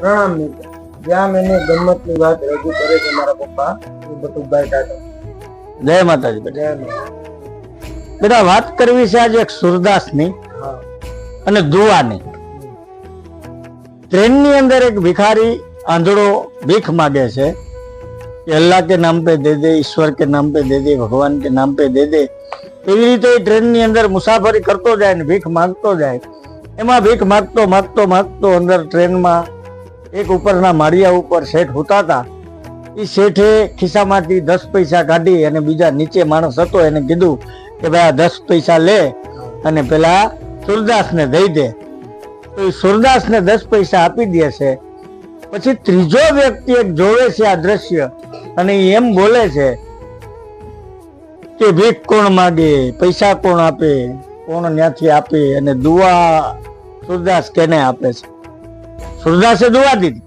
પ્રણામ મિત્ર। જ્યાં મેને ગમ્મતની વાત રજૂ કરે છે મારા પપ્પા બટુકભાઈ ટાટા। જય માતાજી બેટા। જય માતા। બેટા વાત કરવી છે આજે એક સુરદાસની હા અને દુઆની। ટ્રેનની અંદર એક ભિખારી આંધળો ભીખ માગે છે कि अल्लाह के नाम पे दे दे, ईश्वर के नाम पे दे दे, भगवान के नाम पे दे दे। એવી રીતે ટ્રેન ની અંદર મુસાફરી કરતો જાય ને ભીખ માંગતો જાય। એમાં ભીખ માંગતો માંગતો માંગતો અંદર ટ્રેનમાં એક ઉપરના માળિયા ઉપર શેઠ હોતા હતા। એ શેઠે ખિસ્સામાંથી 10 પૈસા કાઢી અને બીજા નીચે માણસ હતો એને કીધું કે ભાઈ આ 10 પૈસા લે અને પેલા સુરદાસને દઈ દે। તો એ સુરદાસને 10 પૈસા આપી દે છે। પછી ત્રીજો વ્યક્તિ એક જોવે છે આ દ્રશ્ય અને એમ બોલે છે કે ભીખ કોણ માગે, પૈસા કોણ આપે, કોણ ન્યાથી આપે અને દુઆ સુરદાસ કેને આપે છે। સુરદાસે દુઆ દીધી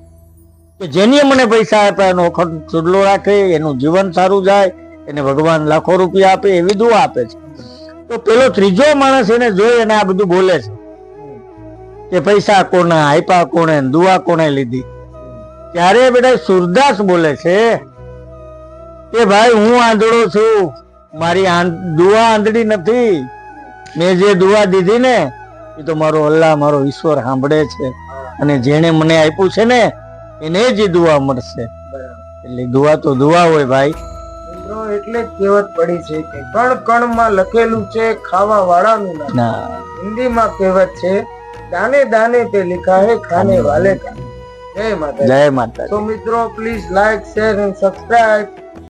કે જેની મને પૈસા આપ્યા એનો અખંડ ચૂડલો રાખે, એનું જીવન સારું જાય, એને ભગવાન લાખો રૂપિયા આપે એવી દુઆ આપે છે। તો પેલો ત્રીજો માણસ એને જોઈ અને આ બધું બોલે છે કે પૈસા કોને આપ્યા, કોણે દુઆ કોને લીધી। ત્યારે બેટા સુરદાસ બોલે છે કે ભાઈ હું આંધળો છું, મારી દુઆ આંધળી નથી। મેં જે દુઆ દીધી ને એ તો મારો અલ્લાહ, મારો ઈશ્વર સાંભળે છે અને જેને મને આપ્યું છે ને એને જ દુઆ મળશે। એટલે દુઆ તો દુઆ હોય ભાઈ। મિત્રો એટલે જ કહેવત પડી છે કે કણ કણમાં લખેલું છે ખાવા વાળાનું નામ। હિન્દીમાં કહેવત છે દાને દાને पे लिखा है खाने वाले का। जय माता। जय माता। तो मित्रों please like share and subscribe.